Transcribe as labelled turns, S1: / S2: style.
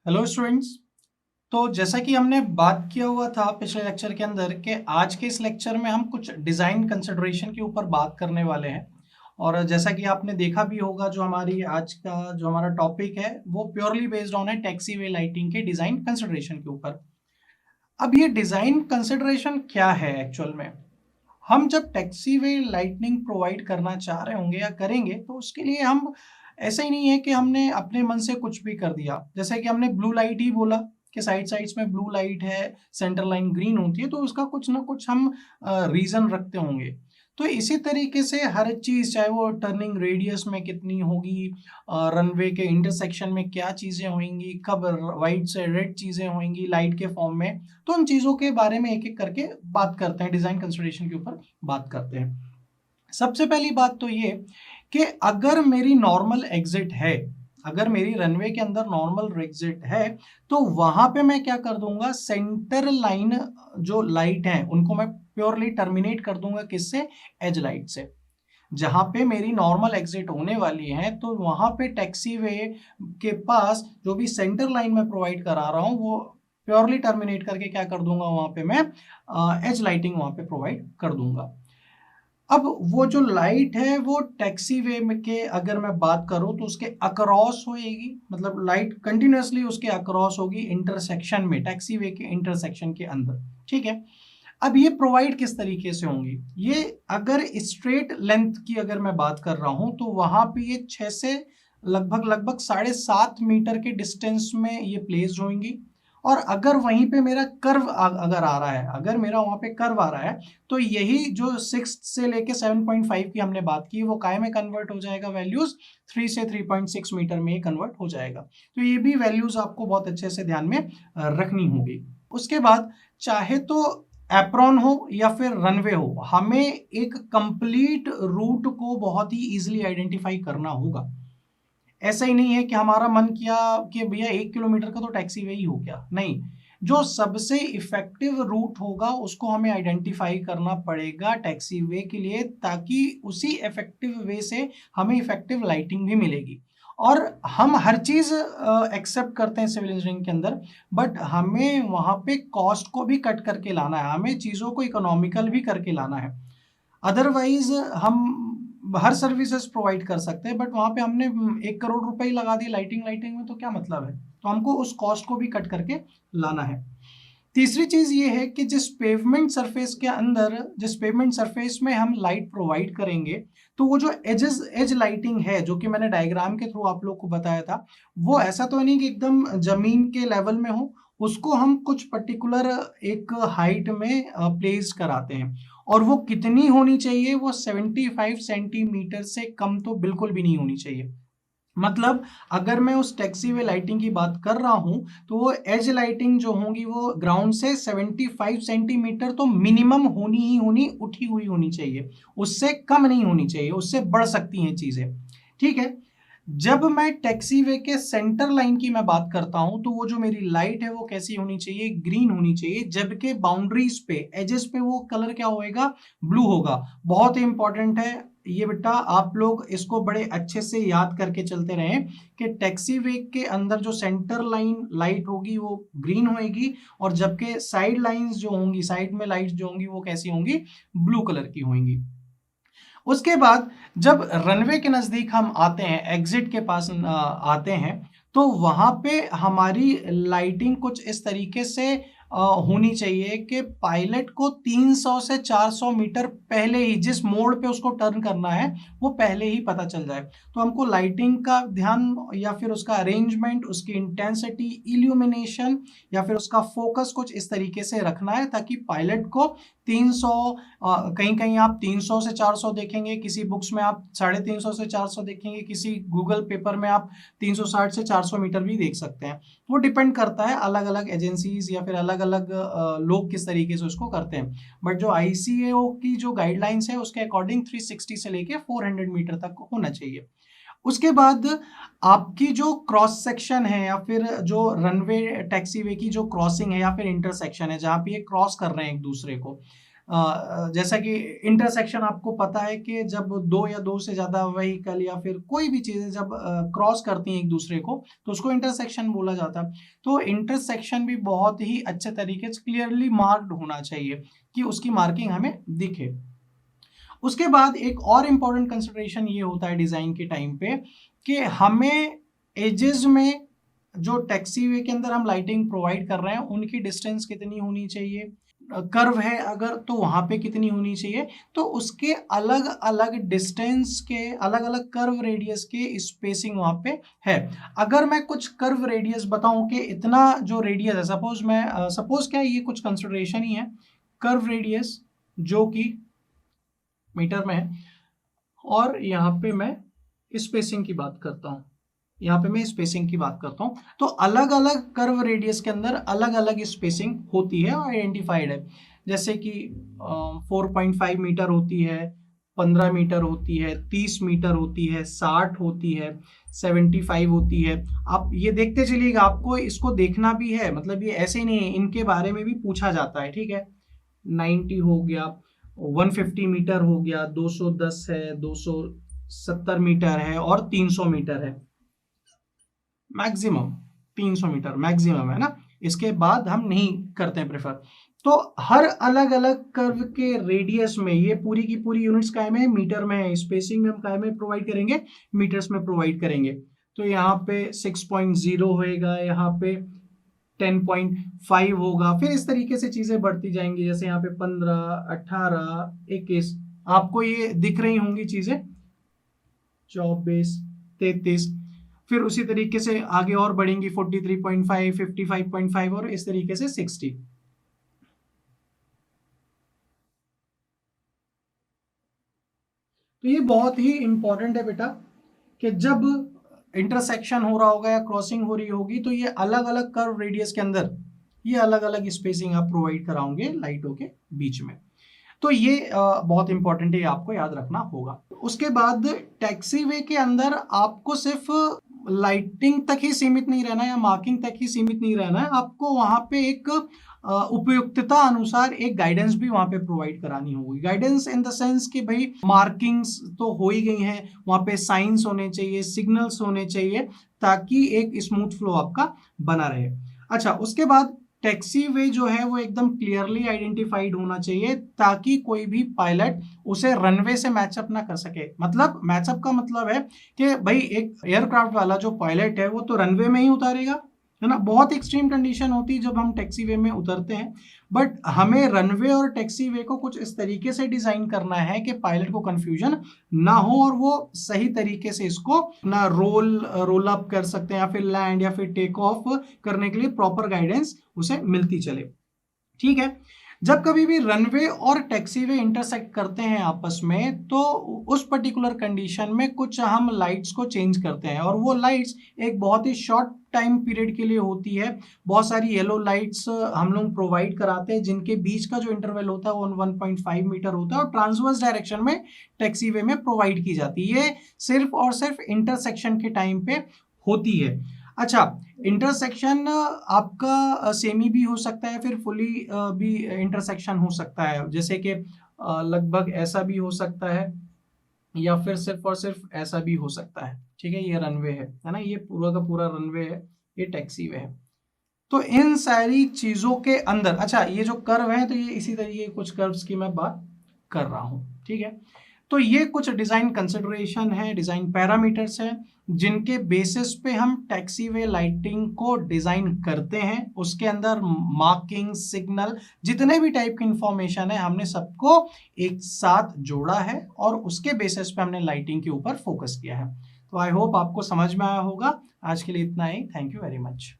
S1: Hello students. तो जैसा कि हमने बात किया हुआ था पिछले लेक्चर के अंदर कि आज के इस लेक्चर में हम कुछ डिज़ाइन कंसिडरेशन के ऊपर बात करने वाले हैं। और जैसा कि आपने देखा भी होगा, जो हमारी आज का जो हमारा टॉपिक है वो प्योरली बेस्ड ऑन है टैक्सीवे लाइटिंग के डिज़ाइन कंसिडरेशन के ऊपर। अब ये डिज़ाइन कंसिडरेशन क्या है एक्चुअल में? हम जब टैक्सीवे लाइटनिंग प्रोवाइड करना चाह रहे होंगे या करेंगे तो उसके लिए हम ऐसा ही नहीं है कि हमने अपने मन से कुछ भी कर दिया। जैसे कि हमने ब्लू लाइट ही बोला कि साइड्स में ब्लू लाइट है, सेंटर लाइन ग्रीन होती है, तो उसका कुछ ना कुछ हम रीज़न रखते होंगे। तो इसी तरीके से हर चीज़, चाहे वो टर्निंग रेडियस में कितनी होगी, रनवे के इंटरसेक्शन में क्या चीज़ें होंगी, कब वाइट से रेड चीज़ें होंगी लाइट के फॉर्म में, तो उन चीज़ों के बारे में एक-एक करके बात करते हैं, डिज़ाइन कंसिडरेशन के ऊपर बात करते हैं। सबसे पहली बात तो ये कि अगर मेरी नॉर्मल एग्ज़िट है, अगर मेरी रनवे के अंदर नॉर्मल एग्ज़िट है, तो वहाँ पे मैं क्या कर दूँगा, सेंटर लाइन जो लाइट हैं, उनको मैं प्योरली टर्मिनेट कर दूँगा किससे? एज लाइट से। जहाँ पे मेरी नॉर्मल एग्ज़िट होने वाली है, तो वहाँ पे टैक्सीवे के पास जो भी सेंटर लाइन मैं प्रोवाइड करा रहा हूँ, वो प्योरली टर्मिनेट करके क्या कर दूँगा, वहाँ पे मैं एज लाइटिंग वहाँ पे प्रोवाइड कर दूँगा। अब वो जो लाइट है वो टैक्सीवे में के अगर मैं बात करूँ तो उसके अक्रॉस होएगी, मतलब लाइट कंटिन्यूअसली उसके अक्रॉस होगी इंटरसेक्शन में, टैक्सीवे के इंटरसेक्शन के अंदर, ठीक है? अब ये प्रोवाइड किस तरीके से होंगी? ये अगर स्ट्रेट लेंथ की अगर मैं बात कर रहा हूँ, तो वहाँ पे ये 6 से लगभग 7.5 मीटर के डिस्टेंस में ये प्लेस्ड होंगी। और अगर वहीं पे मेरा कर्व अगर आ रहा है, अगर मेरा वहाँ पे कर्व आ रहा है, तो यही जो 6 से लेके 7.5 की हमने बात की, वो काय में कन्वर्ट हो जाएगा वैल्यूज़? 3 से 3.6 मीटर में ये कन्वर्ट हो जाएगा। तो ये भी वैल्यूज़ आपको बहुत अच्छे से ध्यान में रखनी होगी। उसके बाद चाहे तो एप्रॉन हो या फिर रनवे हो, हमें एक कंप्लीट रूट को बहुत ही ईज़िली आइडेंटिफ़ाई करना होगा। ऐसा ही नहीं है कि हमारा मन किया कि भैया 1 किलोमीटर का तो टैक्सीवे ही हो गया, नहीं। जो सबसे इफ़ेक्टिव रूट होगा उसको हमें आइडेंटिफ़ाई करना पड़ेगा टैक्सीवे के लिए, ताकि उसी इफ़ेक्टिव वे से हमें इफ़ेक्टिव लाइटिंग भी मिलेगी। और हम हर चीज़ एक्सेप्ट करते हैं सिविल इंजीनियरिंग के अंदर, बट हमें वहाँ पे कॉस्ट को भी कट करके लाना है, हमें चीज़ों को इकोनॉमिकल भी करके लाना है। अदरवाइज हम हर सर्विसेज प्रोवाइड कर सकते हैं, बट वहाँ पे हमने 1 करोड़ रुपए ही लगा दिए लाइटिंग में, तो क्या मतलब है? तो हमको उस कॉस्ट को भी कट करके लाना है। तीसरी चीज़ ये है कि जिस पेवमेंट सरफेस में हम लाइट प्रोवाइड करेंगे, तो वो जो एज लाइटिंग है, जो कि मैंने डायग्राम के थ्रू आप लोग को बताया था, वो ऐसा तो नहीं कि एकदम ज़मीन के लेवल में हो, उसको हम कुछ पर्टिकुलर एक हाइट में प्लेस कराते हैं। और वो कितनी होनी चाहिए? वो 75 सेंटीमीटर से कम तो बिल्कुल भी नहीं होनी चाहिए। मतलब अगर मैं उस टैक्सीवे लाइटिंग की बात कर रहा हूँ, तो वो एज लाइटिंग जो होंगी वो ग्राउंड से 75 सेंटीमीटर तो मिनिमम होनी ही होनी, उठी हुई होनी चाहिए। उससे कम नहीं होनी चाहिए, उससे बढ़ सकती हैं चीज़ें, ठीक है? जब मैं टैक्सीवे के सेंटर लाइन की मैं बात करता हूं, तो वो जो मेरी लाइट है वो कैसी होनी चाहिए? ग्रीन होनी चाहिए, जबकि बाउंड्रीज पे, एजेस पे वो कलर क्या होएगा? ब्लू होगा। बहुत ही इंपॉर्टेंट है ये बेटा, आप लोग इसको बड़े अच्छे से याद करके चलते रहें कि टैक्सीवे के अंदर जो सेंटर लाइन लाइट होगी वो ग्रीन होएगी, और जबकि साइड लाइंस जो होंगी, साइड में लाइट्स जो होंगी वो कैसी होंगी? ब्लू कलर की होंगी। उसके बाद जब रनवे के नज़दीक हम आते हैं, एग्जिट के पास आते हैं, तो वहाँ पे हमारी लाइटिंग कुछ इस तरीके से होनी चाहिए कि पायलट को 300 से 400 मीटर पहले ही, जिस मोड़ पे उसको टर्न करना है, वो पहले ही पता चल जाए। तो हमको लाइटिंग का ध्यान, या फिर उसका अरेंजमेंट, उसकी इंटेंसिटी, इल्यूमिनेशन, या फिर उसका फोकस कुछ इस तरीके से रखना है, ताकि पायलट को 300, कहीं-कहीं आप 300 से 400 देखेंगे, किसी बुक्स में आप 350 से 400 देखेंगे, किसी गूगल पेपर में आप 360 से 400 मीटर भी देख सकते हैं। वो डिपेंड करता है अलग-अलग एजेंसीज़ या फिर अलग-अलग लोग किस तरीके से उसको करते हैं। बट जो आईसीएओ की जो गाइडलाइंस है उसके अकॉर्डिंग 360 से लेके 400 मीटर तक होना चाहिए। उसके बाद आपकी जो क्रॉस सेक्शन है, या फिर जो रनवे टैक्सीवे की जो क्रॉसिंग है या फिर इंटरसेक्शन है, जहाँ पे ये क्रॉस कर रहे हैं एक दूसरे को, जैसा कि इंटरसेक्शन आपको पता है कि जब दो या दो से ज्यादा व्हीकल या फिर कोई भी चीजें जब क्रॉस करती हैं एक दूसरे को तो उसको इंटरसेक्शन बोला जाता है। तो इंटरसेक्शन भी बहुत ही अच्छे तरीके से क्लियरली मार्क्ड होना चाहिए कि उसकी मार्किंग हमें दिखे। उसके बाद एक और इम्पोर्टेंट कंसिडरेशन ये होता है डिजाइन के टाइम पे कि हमें एजेस में जो टैक्सीवे के अंदर हम लाइटिंग प्रोवाइड कर रहे हैं उनकी डिस्टेंस कितनी होनी चाहिए, कर्व है अगर तो वहां पे कितनी होनी चाहिए, तो उसके अलग अलग डिस्टेंस के अलग अलग कर्व रेडियस के स्पेसिंग वहां पे है। अगर मैं कुछ कर्व रेडियस बताऊं कि इतना जो रेडियस है, सपोज क्या है, ये कुछ कंसिडरेशन ही है, कर्व रेडियस जो कि मीटर में है, और यहाँ पे मैं स्पेसिंग की बात करता हूँ, तो अलग अलग कर्व रेडियस के अंदर अलग अलग स्पेसिंग होती है और आइडेंटिफाइड है। जैसे कि 4.5 मीटर होती है, 15 मीटर होती है, 30 मीटर होती है, 60 होती है, 75 होती है। आप ये देखते चलिएगा, आपको इसको देखना भी है, मतलब ये ऐसे ही नहीं है, इनके बारे में भी पूछा जाता है, ठीक है। 90 हो गया, 150 मीटर हो गया, 210 है, 270 मीटर है और 300 मीटर है। मैक्सिमम 300 मीटर मैक्सिमम है ना, इसके बाद हम नहीं करते हैं प्रेफर। तो हर अलग अलग कर्व के रेडियस में ये पूरी की पूरी यूनिट्स काय में है, मीटर में है, स्पेसिंग में हम काय में प्रोवाइड करेंगे, मीटर्स में प्रोवाइड करेंगे। तो यहाँ पे 6.0 होएगा, यहाँ पे 10.5 होगा, फिर इस तरीके से चीजें बढ़ती जाएंगी, जैसे यहाँ पे 15, 18, 21 आपको ये दिख रही होंगी चीजें, 24, 33, फिर उसी तरीके से आगे और बढ़ेंगी 43.5, 55.5 और इस तरीके से 60। तो ये बहुत ही इंपॉर्टेंट है बेटा कि जब इंटरसेक्शन हो रहा होगा या क्रॉसिंग हो रही होगी तो ये अलग अलग कर्व रेडियस के अंदर ये अलग अलग स्पेसिंग आप प्रोवाइड कराओगे लाइटों के बीच में। तो ये बहुत इंपॉर्टेंट है, आपको याद रखना होगा। उसके बाद टैक्सीवे के अंदर आपको सिर्फ लाइटिंग तक ही सीमित नहीं रहना है या मार्किंग तक ही सीमित नहीं रहना है, आपको वहां पे एक उपयुक्तता अनुसार एक गाइडेंस भी वहां पे प्रोवाइड करानी होगी। गाइडेंस इन द सेंस कि भाई मार्किंग्स तो हो ही गई हैं, वहां पे साइंस होने चाहिए, सिग्नल्स होने चाहिए, ताकि एक स्मूथ फ्लो आपका बना रहे। अच्छा, उसके बाद टैक्सी वे जो है वो एकदम क्लियरली आइडेंटिफाइड होना चाहिए ताकि कोई भी पायलट उसे रनवे से मैचअप ना कर सके। मतलब मैचअप का मतलब है कि भाई एक एयरक्राफ्ट वाला जो पायलट है वो तो रनवे में ही उतारेगा, है ना। बहुत एक्सट्रीम कंडीशन होती है जब हम टैक्सी वे में उतरते हैं, बट हमें रनवे और टैक्सी वे को कुछ इस तरीके से डिजाइन करना है कि पायलट को कंफ्यूजन ना हो और वो सही तरीके से इसको ना रोल अप कर सकते हैं या फिर लैंड या फिर टेक ऑफ करने के लिए प्रॉपर गाइडेंस उसे मिलती चले। ठीक है, जब कभी भी रनवे और टैक्सीवे इंटरसेक्ट करते हैं आपस में तो उस पर्टिकुलर कंडीशन में कुछ हम लाइट्स को चेंज करते हैं और वो लाइट्स एक बहुत ही शॉर्ट टाइम पीरियड के लिए होती है। बहुत सारी येलो लाइट्स हम लोग प्रोवाइड कराते हैं जिनके बीच का जो इंटरवल होता है वो 1.5 मीटर होता है और ट्रांसवर्स डायरेक्शन में टैक्सीवे में प्रोवाइड की जाती है। ये सिर्फ और सिर्फ इंटरसेक्शन के टाइम पे होती है। अच्छा, इंटरसेक्शन आपका सेमी भी हो सकता है, फिर फुली भी इंटरसेक्शन हो सकता है, जैसे कि लगभग ऐसा भी हो सकता है या फिर सिर्फ और सिर्फ ऐसा भी हो सकता है। ठीक है, ये रनवे है ना, ये पूरा का पूरा रनवे है, ये टैक्सीवे है। तो इन सारी चीजों के अंदर, अच्छा ये जो कर्व है तो ये इसी तरीके कुछ कर्व्स की मैं बात कर रहा हूं। ठीक है, तो ये कुछ डिजाइन कंसिडरेशन है, डिजाइन पैरामीटर्स हैं जिनके बेसिस पे हम टैक्सीवे लाइटिंग को डिजाइन करते हैं। उसके अंदर मार्किंग, सिग्नल, जितने भी टाइप की इंफॉर्मेशन है हमने सबको एक साथ जोड़ा है और उसके बेसिस पे हमने लाइटिंग के ऊपर फोकस किया है। तो आई होप आपको समझ में आया होगा। आज के लिए इतना ही, थैंक यू वेरी मच।